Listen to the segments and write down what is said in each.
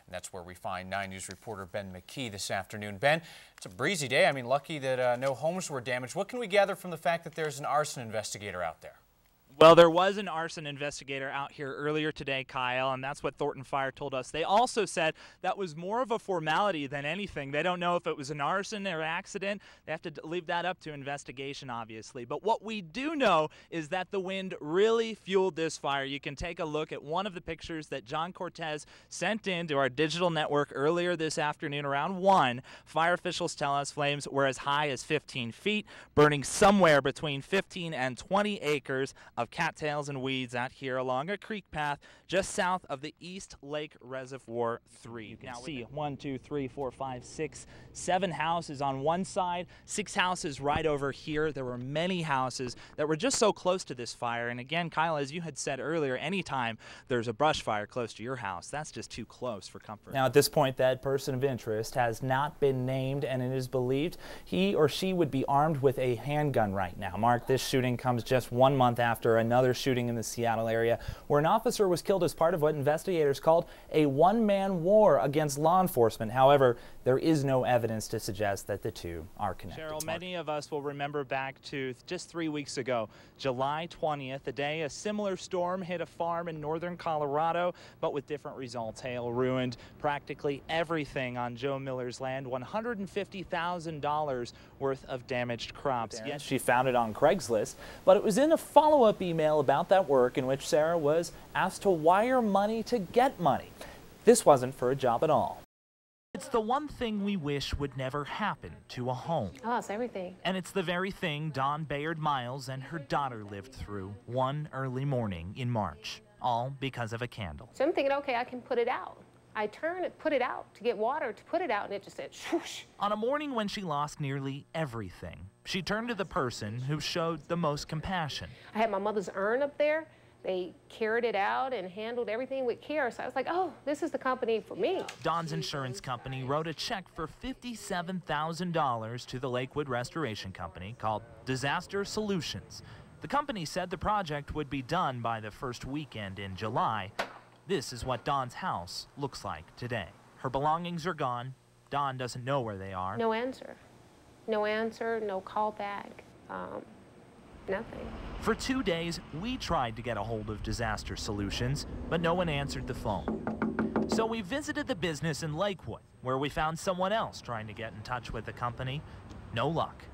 And that's where we find 9 News reporter Ben McKee this afternoon. Ben, it's a breezy day. I mean, lucky that no homes were damaged. What can we gather from the fact that there's an arson investigator out there? Well, there was an arson investigator out here earlier today, Kyle, and that's what Thornton Fire told us. They also said that was more of a formality than anything. They don't know if it was an arson or accident. They have to leave that up to investigation, obviously. But what we do know is that the wind really fueled this fire. You can take a look at one of the pictures that John Cortez sent in to our digital network earlier this afternoon around 1. Fire officials tell us flames were as high as 15 feet, burning somewhere between 15 and 20 acres of cattails and weeds out here along a creek path just south of the East Lake Reservoir 3. You can see 1, 2, 3, 4, 5, 6, 7 houses on one side, 6 houses right over here. There were many houses that were just so close to this fire. And again, Kyle, as you had said earlier, anytime there's a brush fire close to your house, that's just too close for comfort. Now, at this point, that person of interest has not been named, and it is believed he or she would be armed with a handgun right now. Mark, this shooting comes just 1 month after another shooting in the Seattle area where an officer was killed as part of what investigators called a one-man war against law enforcement. However, there is no evidence to suggest that the two are connected. Cheryl, many of us will remember back to just 3 weeks ago, July 20th, the day a similar storm hit a farm in northern Colorado, but with different results. Hail ruined practically everything on Joe Miller's land, $150,000 worth of damaged crops. Yes, she found it on Craigslist, but it was in a follow-up email about that work in which Sarah was asked to wire money to get money. This wasn't for a job at all. It's the one thing we wish would never happen to a home. Oh, it's everything. And it's the very thing Dawn Bayard-Miles and her daughter lived through one early morning in March, all because of a candle. So I'm thinking, okay, I can put it out. I turned it, put it out to get water to put it out, and it just said swoosh. On a morning when she lost nearly everything, she turned to the person who showed the most compassion. I had my mother's urn up there. They carried it out and handled everything with care. So I was like, oh, this is the company for me. Dawn's insurance company wrote a check for $57,000 to the Lakewood Restoration Company called Disaster Solutions. The company said the project would be done by the first weekend in July. This is what Dawn's house looks like today. Her belongings are gone. Dawn doesn't know where they are. No answer. No answer, no call back, nothing. For 2 days, we tried to get a hold of Disaster Solutions, but no one answered the phone. So we visited the business in Lakewood, where we found someone else trying to get in touch with the company. No luck.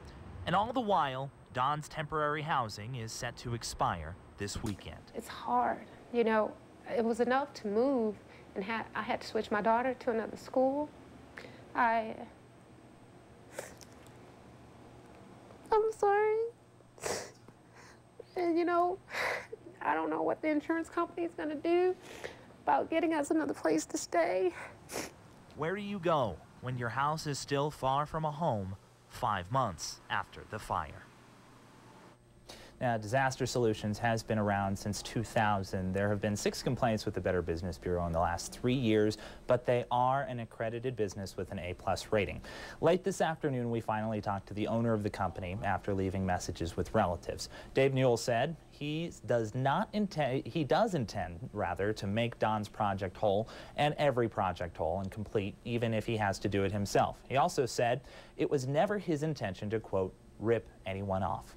And all the while, Dawn's temporary housing is set to expire this weekend. It's hard. You know, it was enough to move, and I had to switch my daughter to another school. I'm sorry. And you know, I don't know what the insurance company is going to do about getting us another place to stay. Where do you go when your house is still far from a home 5 months after the fire? Now, Disaster Solutions has been around since 2000. There have been 6 complaints with the Better Business Bureau in the last 3 years, but they are an accredited business with an A+ rating. Late this afternoon, we finally talked to the owner of the company after leaving messages with relatives. Dave Newell said he does intend to make Dawn's project whole and every project whole and complete, even if he has to do it himself. He also said it was never his intention to, quote, rip anyone off.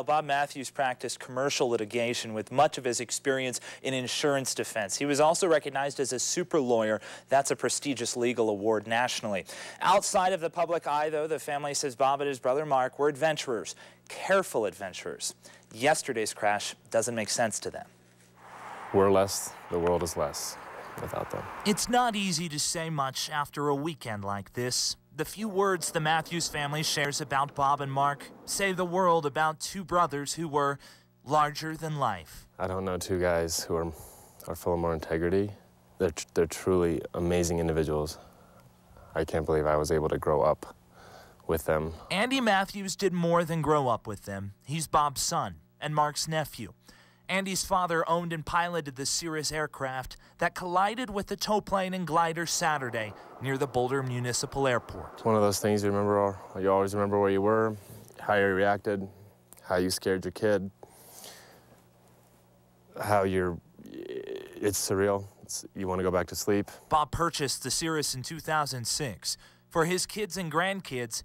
Bob Matthews practiced commercial litigation with much of his experience in insurance defense. He was also recognized as a super lawyer. That's a prestigious legal award nationally. Outside of the public eye, though, the family says Bob and his brother Mark were adventurers, careful adventurers. Yesterday's crash doesn't make sense to them. We're less, the world is less without them. It's not easy to say much after a weekend like this. The few words the Matthews family shares about Bob and Mark say the world about 2 brothers who were larger than life. I don't know 2 guys who are full of more integrity. They're truly amazing individuals. I can't believe I was able to grow up with them. Andy Matthews did more than grow up with them. He's Bob's son and Mark's nephew. Andy's father owned and piloted the Cirrus aircraft that collided with the tow plane and glider Saturday near the Boulder Municipal Airport. It's one of those things you always remember where you were, how you reacted, how you scared your kid, it's surreal. You want to go back to sleep? Bob purchased the Cirrus in 2006. For his kids and grandkids,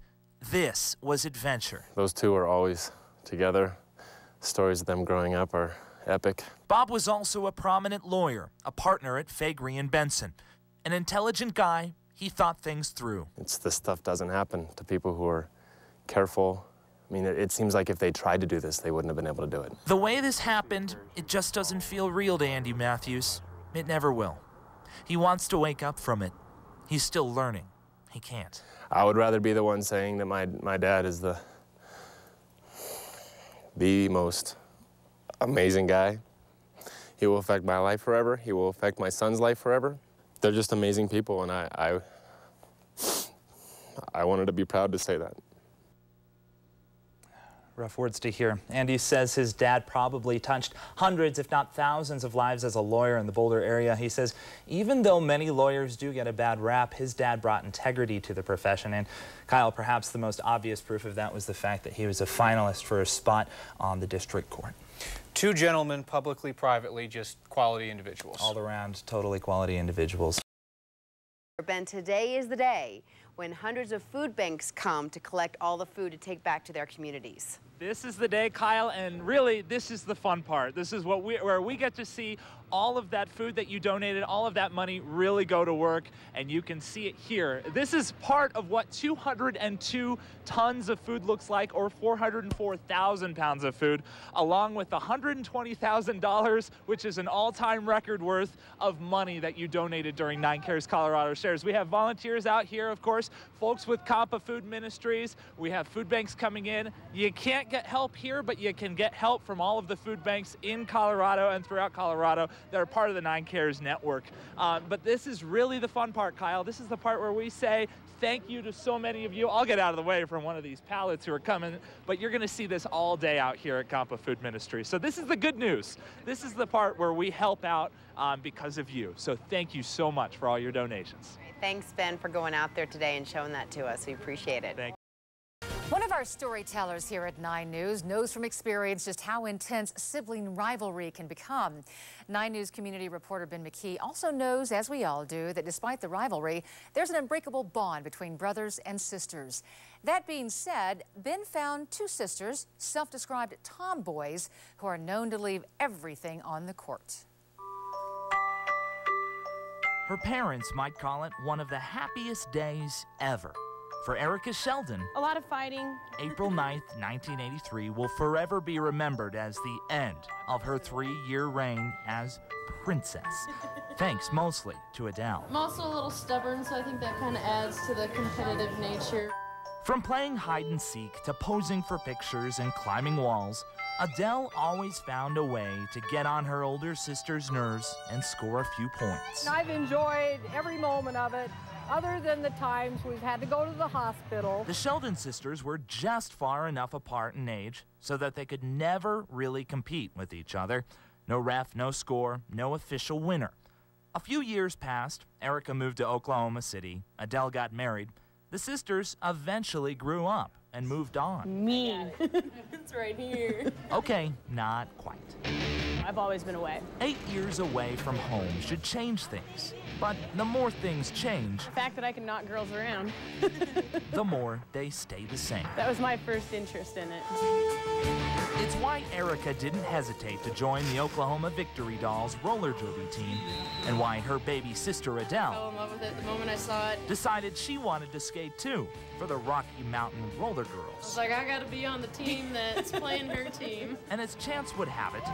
this was adventure. Those two are always together. Stories of them growing up are epic. Bob was also a prominent lawyer, a partner at Faegre and Benson. An intelligent guy, he thought things through. This stuff doesn't happen to people who are careful. I mean, it seems like if they tried to do this, they wouldn't have been able to do it. The way this happened, it just doesn't feel real to Andy Matthews. It never will. He wants to wake up from it. He's still learning. He can't. I would rather be the one saying that my dad is the most amazing guy. He will affect my life forever. He will affect my son's life forever. They're just amazing people, and I wanted to be proud to say that. Rough words to hear. Andy says his dad probably touched hundreds, if not thousands, of lives as a lawyer in the Boulder area. He says even though many lawyers do get a bad rap, his dad brought integrity to the profession. And Kyle, perhaps the most obvious proof of that was the fact that he was a finalist for a spot on the district court. Two gentlemen, publicly, privately, just quality individuals. All around, totally quality individuals. Ben, today is the day when hundreds of food banks come to collect all the food to take back to their communities. This is the day, Kyle, and really this is the fun part. This is where we get to see all of that food that you donated, all of that money really go to work, and you can see it here. This is part of what 202 tons of food looks like, or 404,000 pounds of food, along with $120,000, which is an all-time record worth of money that you donated during 9 Cares Colorado Shares. We have volunteers out here, of course, folks with Compa Food Ministries. We have food banks coming in. You can't get help here, but you can get help from all of the food banks in Colorado and throughout Colorado that are part of the 9 Cares network. But this is really the fun part, Kyle. This is the part where we say thank you to so many of you. I'll get out of the way from one of these pallets who are coming, but you're gonna see this all day out here at Compa Food Ministry. So this is the good news. This is the part where we help out because of you. So thank you so much for all your donations. Thanks, Ben, for going out there today and showing that to us. We appreciate it. Thank you. One of our storytellers here at 9 News knows from experience just how intense sibling rivalry can become. 9 News community reporter BenMcKee also knows, as we all do, that despite the rivalry, there's an unbreakable bond between brothers and sisters. That being said, Ben found 2 sisters, self-described tomboys, who are known to leave everything on the court. Her parents might call it one of the happiest days ever. For Erica Sheldon, a lot of fighting. April 9th, 1983 will forever be remembered as the end of her 3-year reign as princess, thanks mostly to Adele. I'm also a little stubborn, so I think that kind of adds to the competitive nature. From playing hide and seek to posing for pictures and climbing walls, Adele always found a way to get on her older sister's nerves and score a few points. I've enjoyed every moment of it, other than the times we've had to go to the hospital. The Sheldon sisters were just far enough apart in age so that they could never really compete with each other. No ref, no score, no official winner. A few years passed. Erica moved to Oklahoma City. Adele got married. The sisters eventually grew up and moved on. Me. It's right here. Okay, not quite. I've always been away. 8 years away from home should change things. But the more things change, The fact that I can knock girls around. the more they stay the same. That was my first interest in it. It's why Erica didn't hesitate to join the Oklahoma Victory Dolls roller derby team, and why her baby sister I Adele fell in love with it the moment I saw it. decided she wanted to skate too for the Rocky Mountain Roller I was Girls. like, I gotta be on the team that's playing her team. And as chance would have it,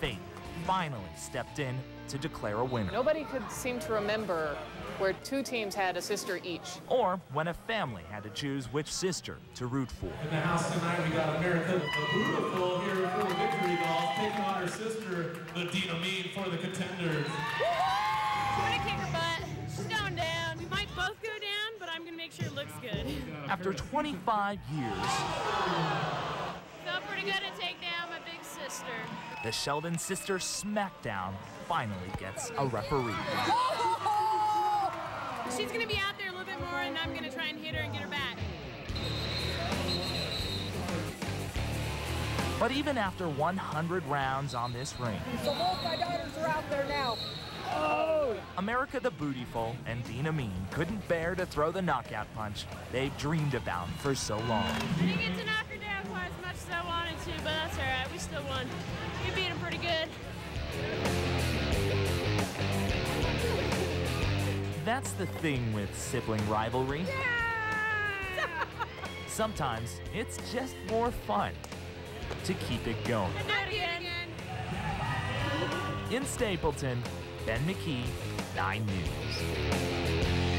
fate finally stepped in to declare a winner. Nobody could seem to remember where 2 teams had a sister each. Or when a family had to choose which sister to root for. In the house tonight, we got America the Beautiful here for the Victory Dolls, taking on her sister, the Dina Mean, for the Contenders. I'm gonna kick her butt. She's going down. We might both go down, but I'm gonna make sure it looks good. After 25 years, Felt pretty good to take down my big sister. the Sheldon Sister Smackdown finally gets a referee. She's gonna be out there a little bit more, and I'm gonna try and hit her and get her back. But even after 100 rounds on this ring, So both my daughters are out there now. America the Bootyful and Dina Mean couldn't bear to throw the knockout punch they've dreamed about for so long. I didn't get to knock her down quite as much as I wanted to, but that's all right. We still won. We beat him pretty good. That's the thing with sibling rivalry. Sometimes it's just more fun to keep it going. In Stapleton, BenMcKee, 9 News.